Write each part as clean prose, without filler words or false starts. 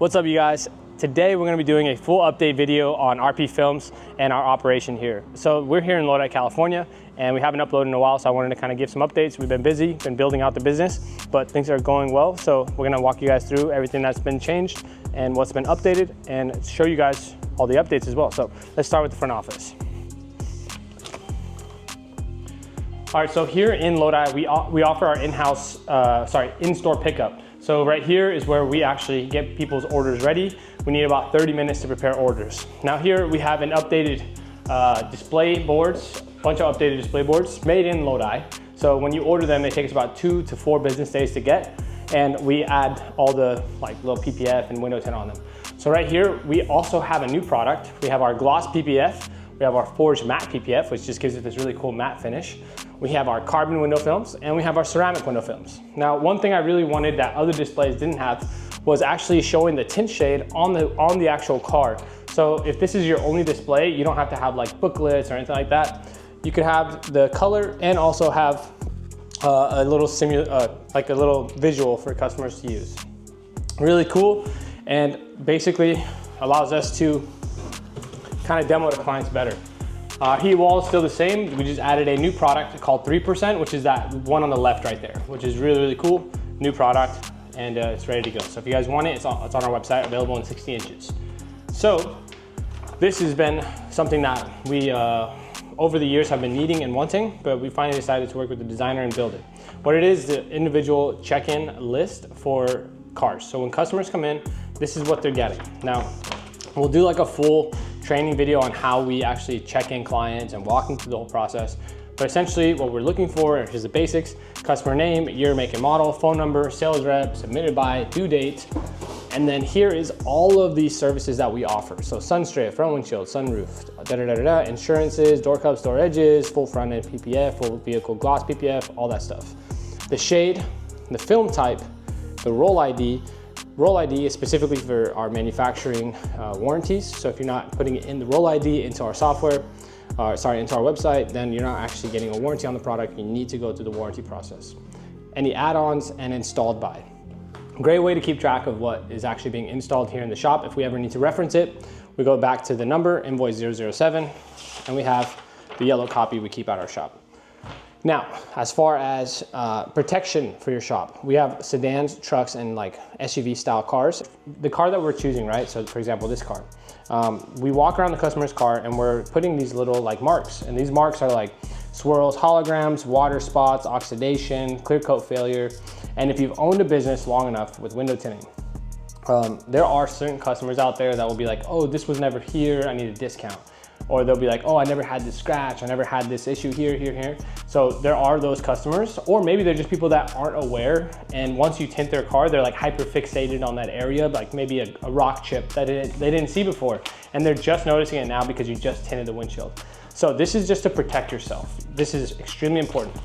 What's up, you guys? Today we're going to be doing a full update video on RPFILMS and our operation here. So we're here in Lodi, California, and we haven't uploaded in a while, so I wanted to kind of give some updates. We've been busy, been building out the business, but things are going well. So we're going to walk you guys through everything that's been changed and what's been updated and show you guys all the updates as well. So let's start with the front office. All right, so here in Lodi, we offer our in-store pickup. So right here is where we actually get people's orders ready. We need about 30 minutes to prepare orders. Now here we have an updated display boards, a bunch of updated display boards made in Lodi. So when you order them, it takes about 2 to 4 business days to get. And we add all the little PPF and window tint on them. So right here, we also have a new product. We have our gloss PPF. We have our forged matte PPF, which just gives it this really cool matte finish. We have our carbon window films, and we have our ceramic window films. Now, one thing I really wanted that other displays didn't have was actually showing the tint shade on the actual car. So if this is your only display, you don't have to have like booklets or anything like that. You could have the color and also have a little visual for customers to use. Really cool, and basically allows us to kind of demo to clients better. Heat wall is still the same. We just added a new product called 3%, which is that one on the left right there, which is really, really cool. New product, and it's ready to go. So if you guys want it, it's on our website, available in 60 inches. So this has been something that we, over the years, have been needing and wanting, but we finally decided to work with the designer and build it. What it is, the individual check-in list for cars. So when customers come in, this is what they're getting. Now, we'll do like a full training video on how we actually check in clients and walk them through the whole process. But essentially what we're looking for is the basics: customer name, year, make and model, phone number, sales rep, submitted by, due date. And then here is all of these services that we offer. So sun strip, front windshield, sunroof, insurances, door cups, door edges, full front end PPF, full vehicle gloss PPF, all that stuff. The shade, the film type, the roll ID. Roll ID is specifically for our manufacturing warranties. So if you're not putting it in the roll ID into our software, into our website, then you're not actually getting a warranty on the product. You need to go through the warranty process. Any add-ons and installed by. Great way to keep track of what is actually being installed here in the shop. If we ever need to reference it, we go back to the number, invoice 007, and we have the yellow copy we keep at our shop. Now, as far as protection for your shop, we have sedans, trucks, and like SUV style cars. The car that we're choosing, right? So for example, this car, we walk around the customer's car and we're putting these little like marks, and these marks are like swirls, holograms, water spots, oxidation, clear coat failure. And if you've owned a business long enough with window tinting, there are certain customers out there that will be like, oh, this was never here, I need a discount. Or they'll be like, oh, I never had this scratch, I never had this issue here. So there are those customers, or maybe they're just people that aren't aware, and once you tint their car, they're like hyper fixated on that area, like maybe a rock chip that they didn't see before, and they're just noticing it now because you just tinted the windshield. So this is just to protect yourself. This is extremely important.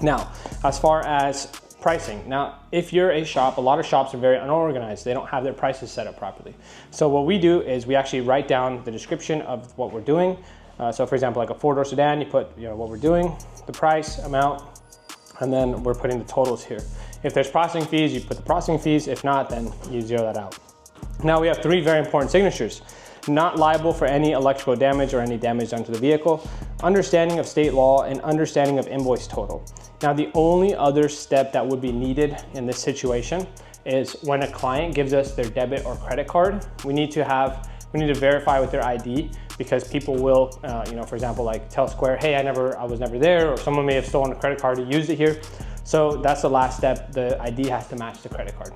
Now, as far as pricing. Now, if you're a shop, a lot of shops are very unorganized. They don't have their prices set up properly. So what we do is we actually write down the description of what we're doing. So for example, like a 4-door sedan, you put what we're doing, the price, amount, and then we're putting the totals here. If there's processing fees, you put the processing fees. If not, then you zero that out. Now we have 3 very important signatures. Not liable for any electrical damage or any damage done to the vehicle, understanding of state law, and understanding of invoice total. Now, the only other step that would be needed in this situation is when a client gives us their debit or credit card, we need to verify with their ID, because people will, for example, like tell Square, hey, I was never there, or someone may have stolen a credit card and used it here. So that's the last step. The ID has to match the credit card.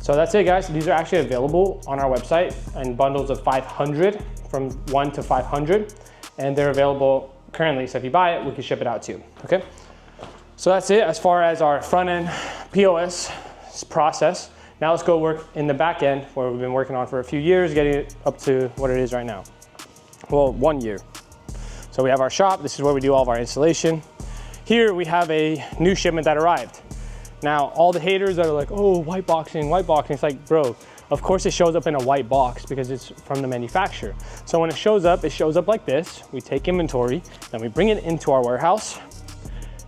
So that's it, guys. These are actually available on our website in bundles of 500, from 1 to 500, and they're available currently. So if you buy it, we can ship it out to you, okay? So that's it as far as our front end POS process. Now let's go work in the back end, where we've been working on for a few years, getting it up to what it is right now. Well, 1 year. So we have our shop. This is where we do all of our installation. Here we have a new shipment that arrived. Now, all the haters that are like, oh, white boxing, it's like, bro, of course it shows up in a white box because it's from the manufacturer. So when it shows up like this. We take inventory, then we bring it into our warehouse.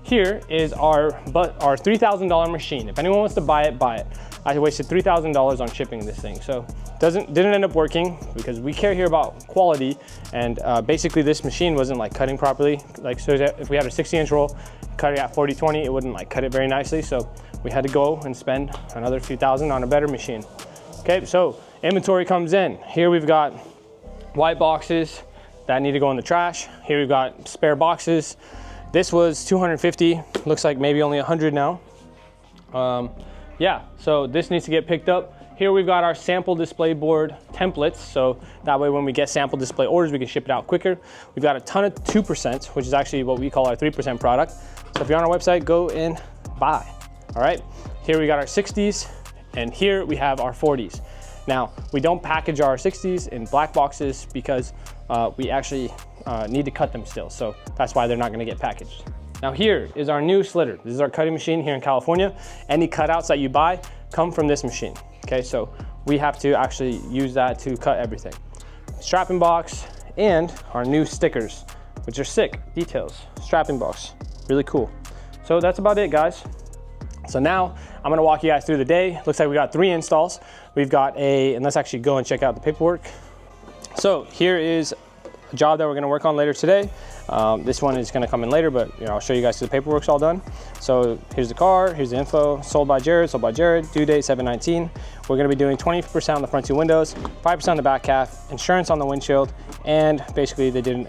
here is our $3,000 machine. If anyone wants to buy it, buy it. I wasted $3,000 on shipping this thing. So didn't end up working because we care here about quality, and basically this machine wasn't like cutting properly. Like, so if we had a 60-inch roll, cut it at 40/20, it wouldn't like cut it very nicely. So we had to go and spend another few thousand on a better machine. Okay, so inventory comes in. Here we've got white boxes that need to go in the trash. Here we've got spare boxes. This was 250, looks like maybe only 100 now. Yeah, so this needs to get picked up. Here we've got our sample display board templates, so that way when we get sample display orders, we can ship it out quicker. We've got a ton of 2%, which is actually what we call our 3% product. So if you're on our website, go and buy. All right, here we got our 60s, and here we have our 40s. Now, we don't package our 60s in black boxes because we actually need to cut them still, so that's why they're not gonna get packaged. Now here is our new slitter. This is our cutting machine here in California. Any cutouts that you buy come from this machine, okay? So we have to actually use that to cut everything. Strapping box and our new stickers, which are sick details. Strapping box, really cool. So that's about it, guys. So now I'm gonna walk you guys through the day. Looks like we got 3 installs. We've got and let's actually go and check out the paperwork. So here is a job that we're gonna work on later today. This one is gonna come in later, but I'll show you guys the paperwork's all done. So here's the car, here's the info, sold by Jared, due date 7/19. We're gonna be doing 20% on the front 2 windows, 5% on the back half, insurance on the windshield, and basically they did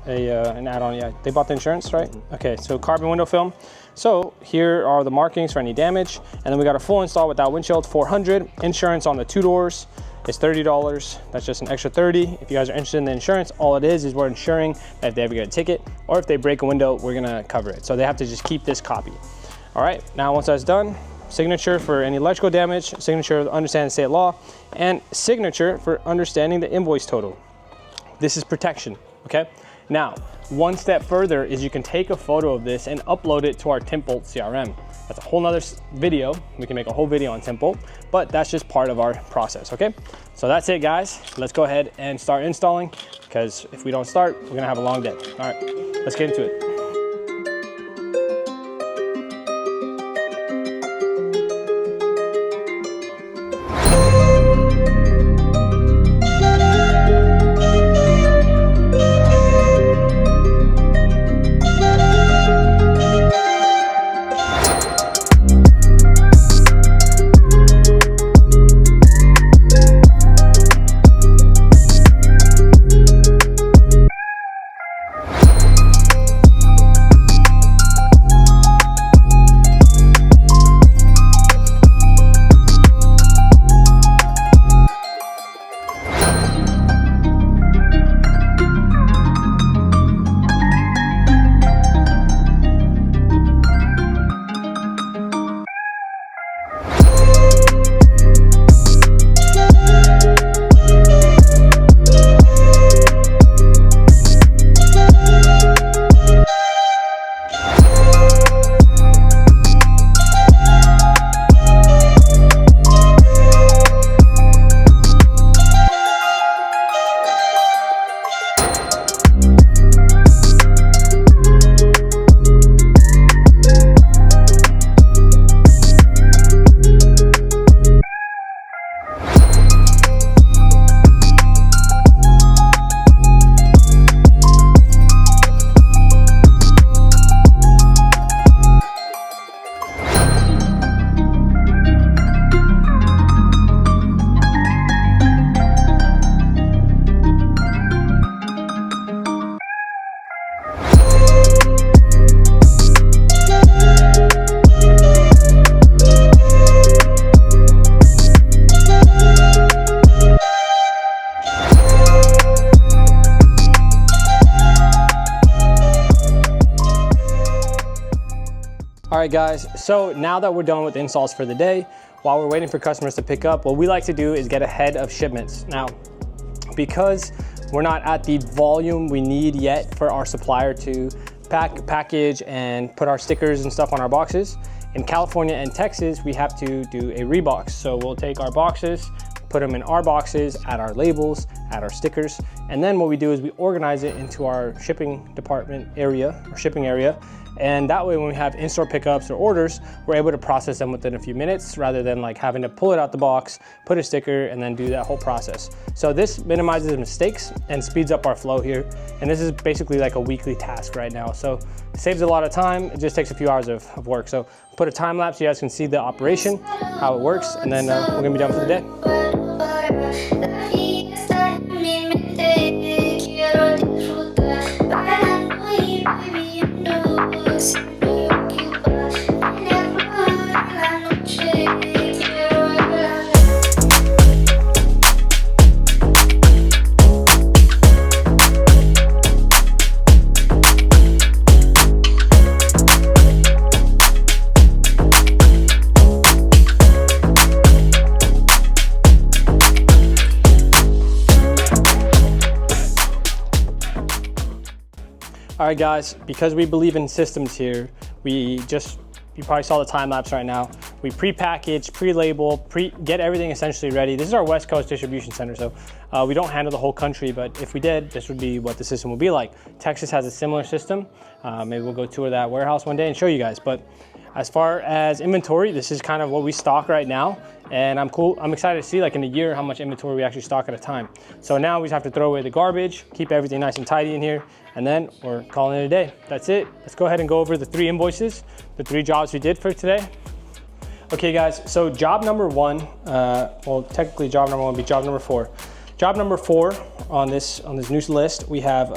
an add-on. Yeah, they bought the insurance, right? Okay, so carbon window film. So here are the markings for any damage, and then we got a full install without windshield, 400. Insurance on the 2 doors is $30. That's just an extra 30. If you guys are interested in the insurance, all it is we're insuring that if they ever get a ticket or if they break a window, we're gonna cover it. So they have to just keep this copy. All right, now once that's done, signature for any electrical damage, signature to understand the state law, and signature for understanding the invoice total. This is protection, okay? Now, one step further is you can take a photo of this and upload it to our Tintbolt CRM. That's a whole nother video. We can make a whole video on Tintbolt, but that's just part of our process, okay? So that's it, guys. Let's go ahead and start installing, because if we don't start, we're gonna have a long day. All right, let's get into it. All right, guys, so now that we're done with installs for the day, while we're waiting for customers to pick up, what we like to do is get ahead of shipments. Now, because we're not at the volume we need yet for our supplier to package and put our stickers and stuff on our boxes, in California and Texas, we have to do a rebox. So we'll take our boxes, put them in our boxes, add our labels, add our stickers, and then what we do is we organize it into our shipping department area, or shipping area, and that way when we have in-store pickups or orders, we're able to process them within a few minutes rather than like having to pull it out the box, put a sticker, and then do that whole process. So this minimizes mistakes and speeds up our flow here, and this is basically like a weekly task right now. So it saves a lot of time. It just takes a few hours of work. So put a time lapse so you guys can see the operation, how it works, and then we're gonna be done for the day. All right guys, because we believe in systems here, you probably saw the time lapse right now. We pre-package, pre-label, get everything essentially ready. This is our West Coast distribution center, so we don't handle the whole country, but if we did, this would be what the system would be like. Texas has a similar system. Maybe we'll go tour that warehouse one day and show you guys. But as far as inventory, this is kind of what we stock right now. And I'm excited to see like in a year how much inventory we actually stock at a time. So now we just have to throw away the garbage, keep everything nice and tidy in here, and then we're calling it a day. That's it. Let's go ahead and go over the 3 invoices, the 3 jobs we did for today. Okay guys, so job number 1, well technically job number 1 would be job number 4. Job number 4 on this new list, we have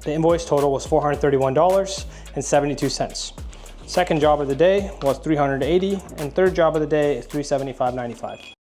the invoice total was $431.72. Second job of the day was $380, and third job of the day is $375.95.